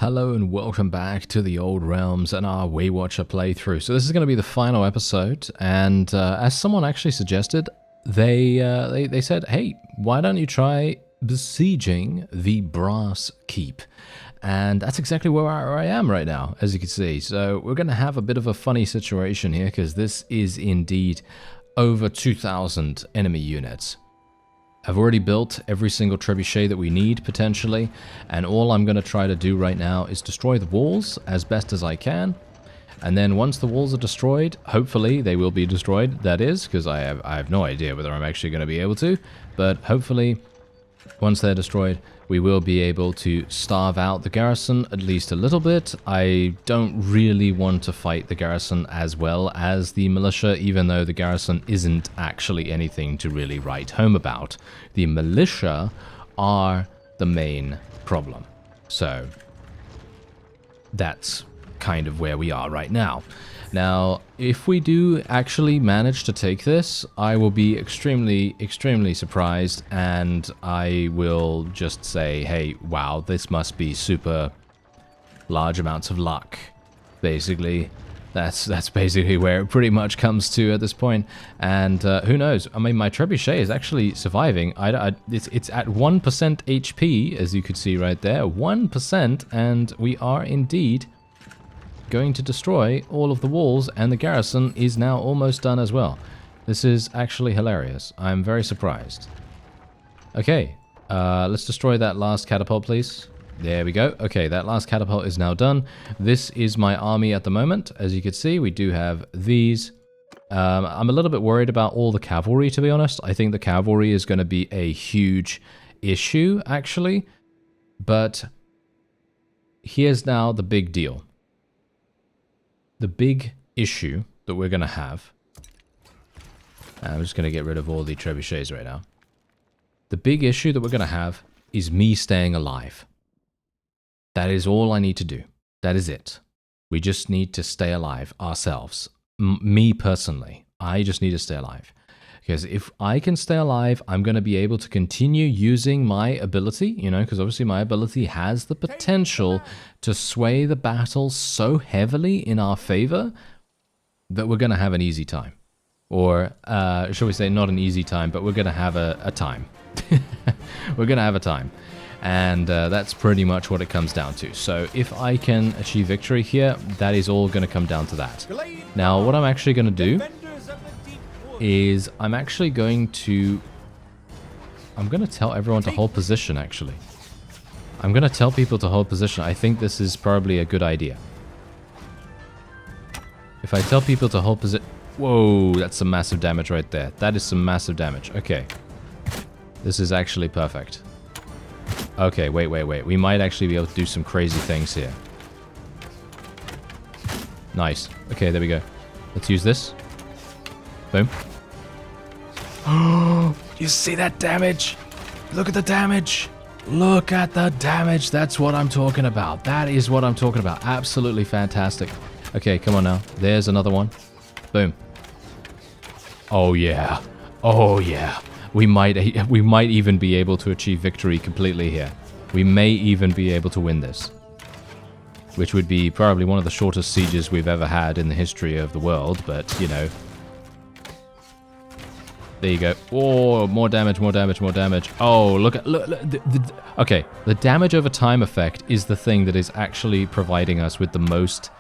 Hello and welcome back to the Old Realms and our Waywatcher playthrough. So this is going to be the final episode, and as someone actually suggested, they said, hey, why don't you try besieging the Brass Keep? And that's exactly where I am right now, as you can see. So we're going to have a bit of a funny situation here, because this is indeed over 2,000 enemy units. I've already built every single trebuchet that we need, potentially, and all I'm going to try to do right now is destroy the walls as best as I can. And then once the walls are destroyed, hopefully they will be destroyed, that is, because I have no idea whether I'm actually going to be able to, but hopefully once they're destroyed, we will be able to starve out the garrison at least a little bit. I don't really want to fight the garrison as well as the militia, even though the garrison isn't actually anything to really write home about. The militia are the main problem. So that's kind of where we are right now. Now, if we do actually manage to take this, I will be extremely, extremely surprised, and I will just say, hey, wow, this must be super large amounts of luck, basically. That's basically where it pretty much comes to at this point, and who knows? I mean, my trebuchet is actually surviving. It's at 1% HP, as you could see right there, 1%, and we are indeed going to destroy all of the walls, and the garrison is now almost done as well. This is actually hilarious. I'm very surprised. Okay, let's destroy that last catapult, please. There we go. Okay, that last catapult is now done. This is my army at the moment. As you can see, we do have these. I'm a little bit worried about all the cavalry, to be honest. I think the cavalry is going to be a huge issue, actually. But here's now the big deal. The big issue that we're going to have, I'm just going to get rid of all the trebuchets right now. The big issue that we're going to have is me staying alive. That is all I need to do. That is it. We just need to stay alive ourselves. Me personally, I just need to stay alive. Because if I can stay alive, I'm going to be able to continue using my ability, you know, because obviously my ability has the potential to sway the battle so heavily in our favor that we're going to have an easy time. Or, shall we say, not an easy time, but we're going to have a time. We're going to have a time. And that's pretty much what it comes down to. So if I can achieve victory here, that is all going to come down to that. Now, what I'm actually going to do is I'm going to tell everyone to hold position, actually. I'm going to tell people to hold position. I think this is probably a good idea. If I tell people to hold position... Whoa, that's some massive damage right there. That is some massive damage. Okay. This is actually perfect. Okay, wait. We might actually be able to do some crazy things here. Nice. Okay, there we go. Let's use this. Boom. Oh, you see that damage? Look at the damage. Look at the damage. That's what I'm talking about. That is what I'm talking about. Absolutely fantastic. Okay, come on now. There's another one. Boom. Oh yeah. Oh yeah. We might even be able to achieve victory completely here. We may even be able to win this, which would be probably one of the shortest sieges we've ever had in the history of the world, but you know. There you go. Oh, more damage, more damage, more damage. Oh, look. Okay, the damage over time effect is the thing that is actually providing us with the most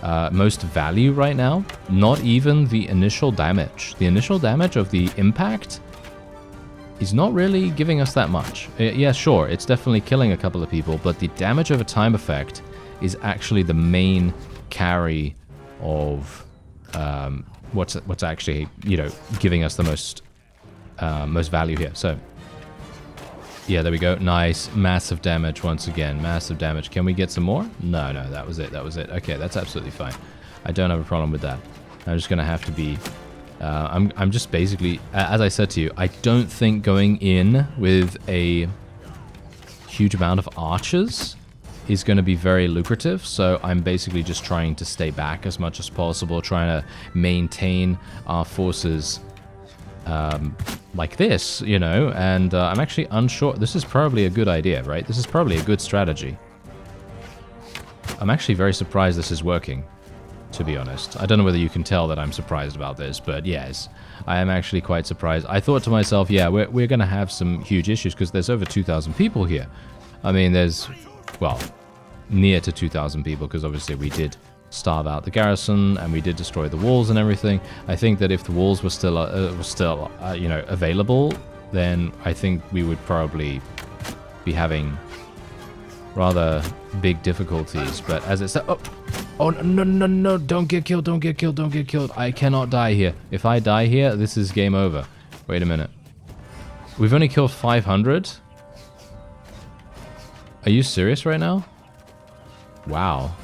value right now. Not even the initial damage. The initial damage of the impact is not really giving us that much. Yeah, sure, it's definitely killing a couple of people, but the damage over time effect is actually the main carry of what's actually, you know, giving us the most value here. So yeah, there we go. Nice, massive damage once again. Massive damage. Can we get some more? No, that was it. Okay, that's absolutely fine. I don't have a problem with that. I'm just gonna have to be I'm just basically, as I said to you, I don't think going in with a huge amount of archers is going to be very lucrative, so I'm basically just trying to stay back as much as possible, trying to maintain our forces like this, you know, and I'm actually unsure. This is probably a good idea, right? This is probably a good strategy. I'm actually very surprised this is working, to be honest. I don't know whether you can tell that I'm surprised about this, but yes, I am actually quite surprised. I thought to myself, yeah, we're going to have some huge issues because there's over 2,000 people here. I mean, there's, well, near to 2,000 people because obviously we did starve out the garrison and we did destroy the walls and everything. I think that if the walls were still, you know, available, then I think we would probably be having rather big difficulties. But as it said, oh no, don't get killed, don't get killed, don't get killed. I cannot die here. If I die here, this is game over. Wait a minute. We've only killed 500? Are you serious right now? Wow.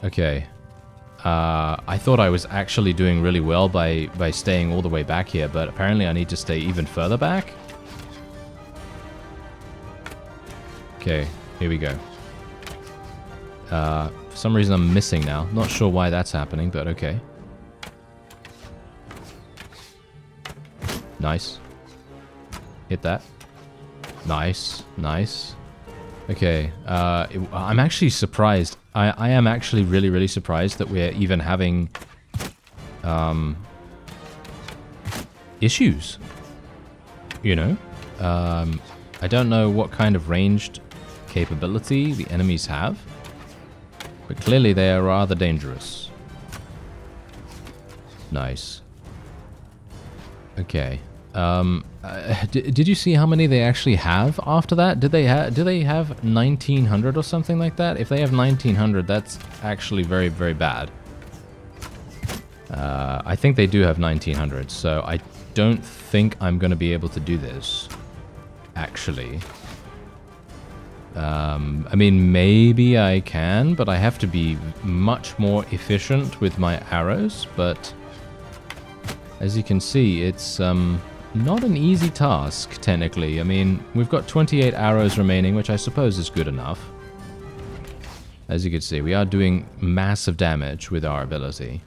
Okay. I thought I was actually doing really well by staying all the way back here, but apparently I need to stay even further back. Okay, here we go. For some reason I'm missing now. Not sure why that's happening, but okay. Nice. Hit that. Nice, nice. Okay, I'm actually surprised. I am actually really surprised that we're even having issues. You know? I don't know what kind of ranged capability the enemies have, but clearly they are rather dangerous. Nice. Okay. Did you see how many they actually have after that? Do they have 1,900 or something like that? If they have 1,900, that's actually very bad. I think they do have 1,900, so I don't think I'm going to be able to do this, actually. I mean, maybe I can, but I have to be much more efficient with my arrows, but as you can see, it's not an easy task, technically. I mean, we've got 28 arrows remaining, which I suppose is good enough. As you can see, we are doing massive damage with our ability.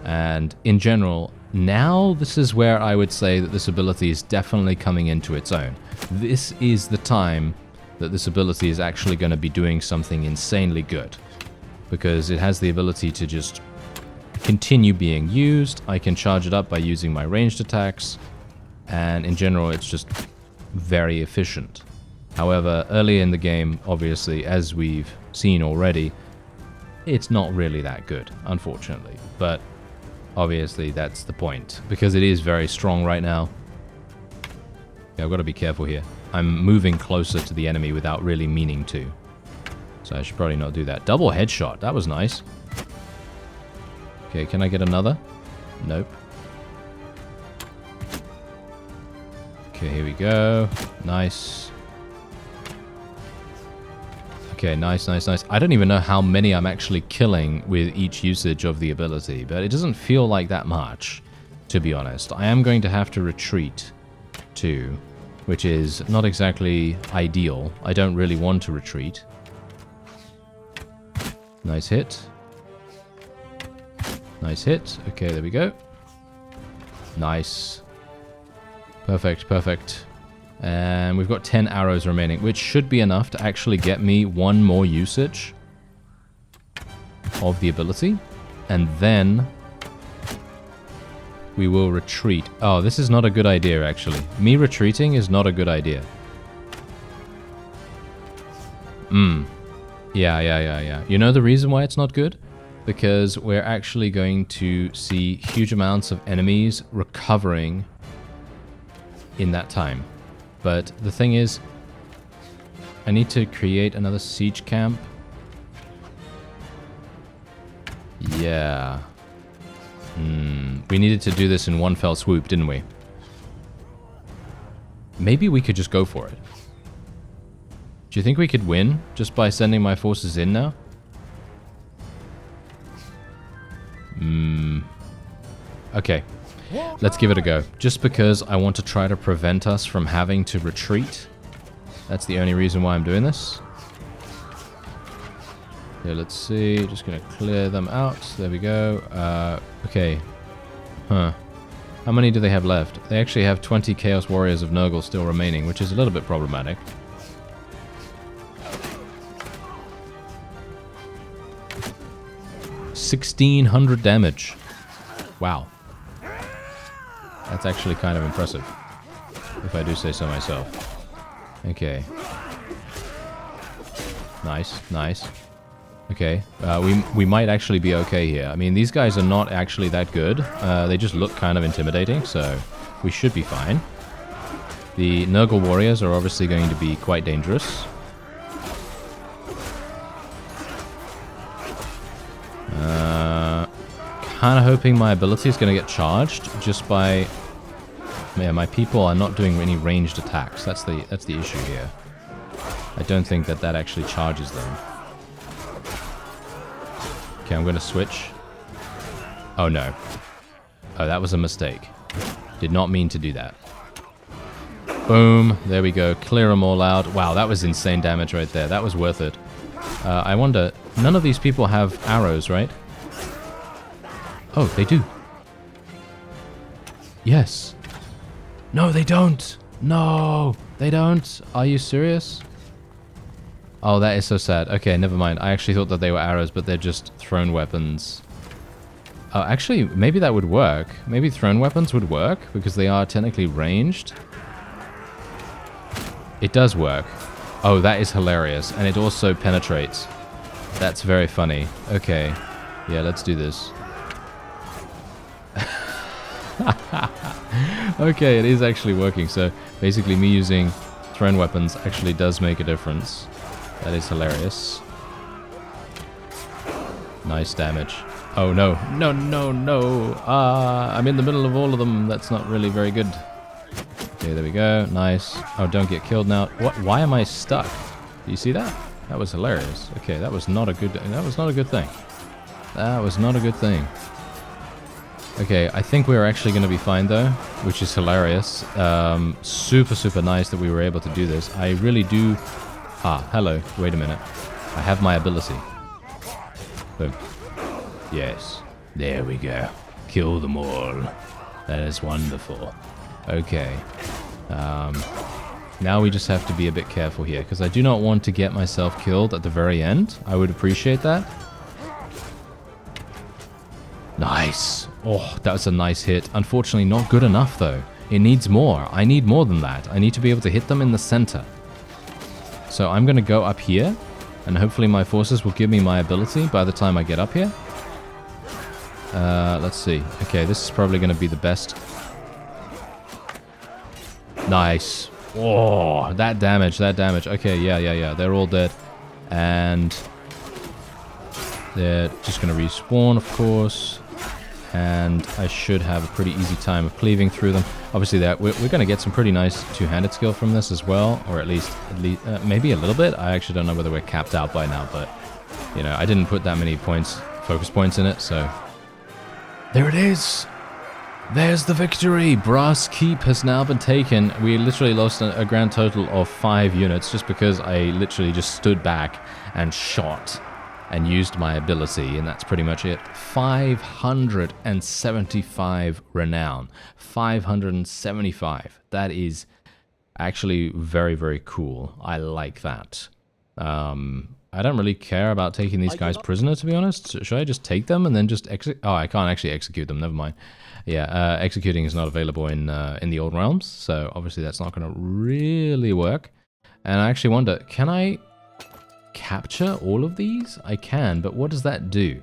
And in general, now this is where I would say that this ability is definitely coming into its own. This is the time that this ability is actually going to be doing something insanely good. Because it has the ability to just continue being used. I can charge it up by using my ranged attacks. And in general, it's just very efficient. However, early in the game, obviously, as we've seen already, it's not really that good, unfortunately. But obviously, that's the point, because it is very strong right now. Yeah, I've got to be careful here. I'm moving closer to the enemy without really meaning to. So I should probably not do that. Double headshot, that was nice. Okay, can I get another? Nope. Okay, here we go. Nice. Okay, nice. I don't even know how many I'm actually killing with each usage of the ability, but it doesn't feel like that much, to be honest. I am going to have to retreat, too, which is not exactly ideal. I don't really want to retreat. Nice hit. Nice hit. Okay, there we go. Nice. Perfect. And we've got 10 arrows remaining, which should be enough to actually get me one more usage of the ability. And then we will retreat. Oh, this is not a good idea, actually. Me retreating is not a good idea. Yeah. You know the reason why it's not good? Because we're actually going to see huge amounts of enemies recovering in that time. But the thing is, I need to create another siege camp. Yeah. We needed to do this in one fell swoop, didn't we? Maybe we could just go for it. Do you think we could win just by sending my forces in now? Okay. Let's give it a go. Just because I want to try to prevent us from having to retreat. That's the only reason why I'm doing this. Okay, let's see. Just going to clear them out. There we go. Okay. Huh. How many do they have left? They actually have 20 Chaos Warriors of Nurgle still remaining, which is a little bit problematic. 1600 damage. Wow. That's actually kind of impressive, if I do say so myself. Okay. Nice, nice. Okay, we might actually be okay here. I mean, these guys are not actually that good. They just look kind of intimidating, so we should be fine. The Nurgle warriors are obviously going to be quite dangerous. Kind of hoping my ability is going to get charged just by... Yeah, my people are not doing any ranged attacks. That's the issue here. I don't think that actually charges them. Okay, I'm going to switch. Oh no. Oh, that was a mistake. Did not mean to do that. Boom. There we go. Clear them all out. Wow, that was insane damage right there. That was worth it. I wonder... None of these people have arrows, right? Oh, they do. Yes. No, they don't. No, they don't. Are you serious? Oh, that is so sad. Okay, never mind. I actually thought that they were arrows, but they're just thrown weapons. Oh, actually, maybe that would work. Maybe thrown weapons would work, because they are technically ranged. It does work. Oh, that is hilarious. And it also penetrates. That's very funny. Okay. Yeah, let's do this. Okay, it is actually working. So basically me using thrown weapons actually does make a difference. That is hilarious. Nice damage. Oh no. No, no, no. I'm in the middle of all of them. That's not really very good. Okay, there we go. Nice. Oh, don't get killed now. What? Why am I stuck? Do you see that? That was hilarious. Okay, that was not a good thing. That was not a good thing. Okay, I think we're actually going to be fine though, which is hilarious. Super, super nice that we were able to do this. I really do... Ah, hello. Wait a minute. I have my ability. Boom. Yes. There we go. Kill them all. That is wonderful. Okay. Now we just have to be a bit careful here, because I do not want to get myself killed at the very end. I would appreciate that. Nice. Oh, that was a nice hit. Unfortunately, not good enough, though. It needs more. I need more than that. I need to be able to hit them in the center. So I'm going to go up here, and hopefully my forces will give me my ability by the time I get up here. Let's see. Okay, this is probably going to be the best. Nice. Oh, that damage. Okay, yeah. They're all dead. And they're just going to respawn, of course. And I should have a pretty easy time of cleaving through them. Obviously, we're going to get some pretty nice two-handed skill from this as well. Or at least maybe a little bit. I actually don't know whether we're capped out by now. But, you know, I didn't put that many focus points in it. So, there it is. There's the victory! Brass Keep has now been taken. We literally lost a grand total of 5 units just because I literally just stood back and shot and used my ability, and that's pretty much it. 575 renown. 575. That is actually very, very cool. I like that. I don't really care about taking these guys prisoner, to be honest. Should I just take them and then just execute? Oh, I can't actually execute them. Never mind. Yeah, executing is not available in the Old Realms, so obviously that's not going to really work. And I actually wonder, can I capture all of these? I can, but what does that do?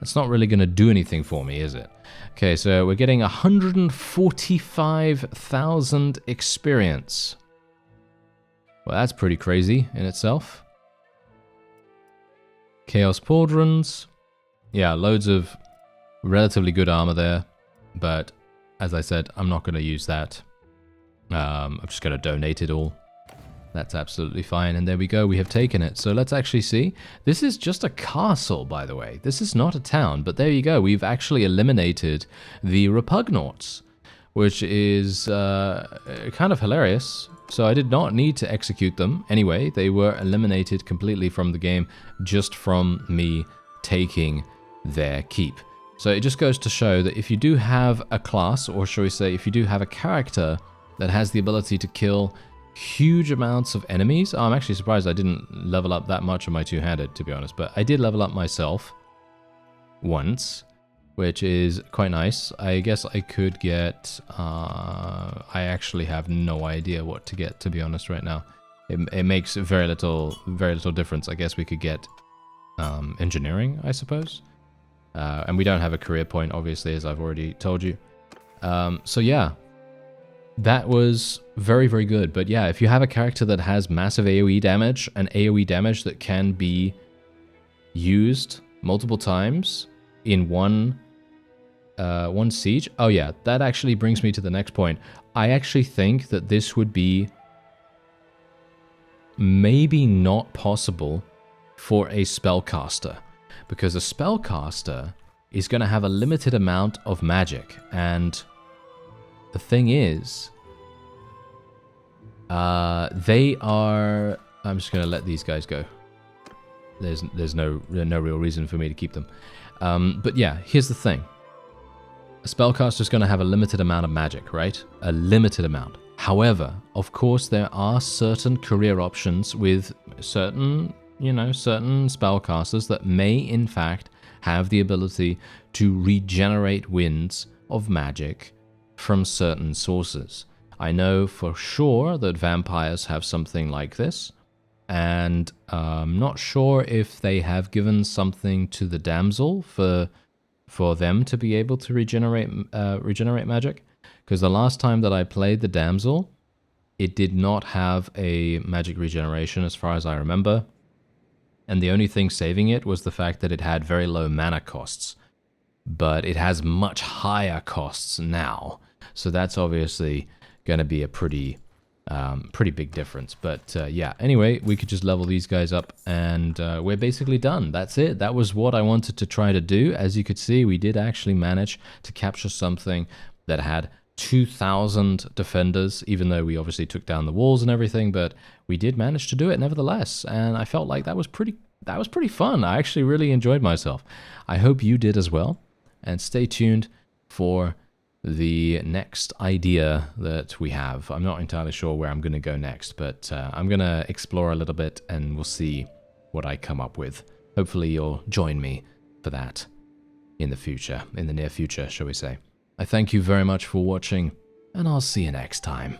That's not really going to do anything for me, is it? Okay, so we're getting 145,000 experience. Well, that's pretty crazy in itself. Chaos Pauldrons. Yeah, loads of relatively good armor there. But, as I said, I'm not going to use that. I'm just going to donate it all. That's absolutely fine. And there we go. We have taken it. So let's actually see. This is just a castle, by the way. This is not a town. But there you go. We've actually eliminated the Repugnauts, which is kind of hilarious. So I did not need to execute them. Anyway, they were eliminated completely from the game just from me taking their keep. So it just goes to show that if you do have a class, or shall we say, if you do have a character that has the ability to kill huge amounts of enemies. I'm actually surprised I didn't level up that much of my two-handed, to be honest, but I did level up myself. once, which is quite nice. I guess I could get... I actually have no idea what to get, to be honest, right now. It makes very little difference. I guess we could get engineering, I suppose. And we don't have a career point, obviously, as I've already told you. So yeah, that was very, very good. But yeah, if you have a character that has massive AoE damage, and AoE damage that can be used multiple times in one siege. Oh yeah, that actually brings me to the next point. I actually think that this would be maybe not possible for a spellcaster, because a spellcaster is going to have a limited amount of magic, and the thing is, they are... I'm just going to let these guys go. There's no real reason for me to keep them. But yeah, here's the thing. A spellcaster is going to have a limited amount of magic, right? A limited amount. However, of course, there are certain career options with certain spellcasters that may, in fact, have the ability to regenerate winds of magic from certain sources. I know for sure that vampires have something like this, and I'm not sure if they have given something to the damsel for them to be able to regenerate magic. Because the last time that I played the damsel, it did not have a magic regeneration as far as I remember. And the only thing saving it was the fact that it had very low mana costs. But it has much higher costs now. So that's obviously going to be a pretty big difference. But yeah, anyway, we could just level these guys up and we're basically done. That's it. That was what I wanted to try to do. As you could see, we did actually manage to capture something that had 2,000 defenders, even though we obviously took down the walls and everything, but we did manage to do it nevertheless, and I felt like that was pretty fun. I actually really enjoyed myself. I hope you did as well, and stay tuned for the next idea that we have. I'm not entirely sure where I'm going to go next, but I'm going to explore a little bit, and we'll see what I come up with. Hopefully you'll join me for that in the near future, shall we say. I thank you very much for watching, and I'll see you next time.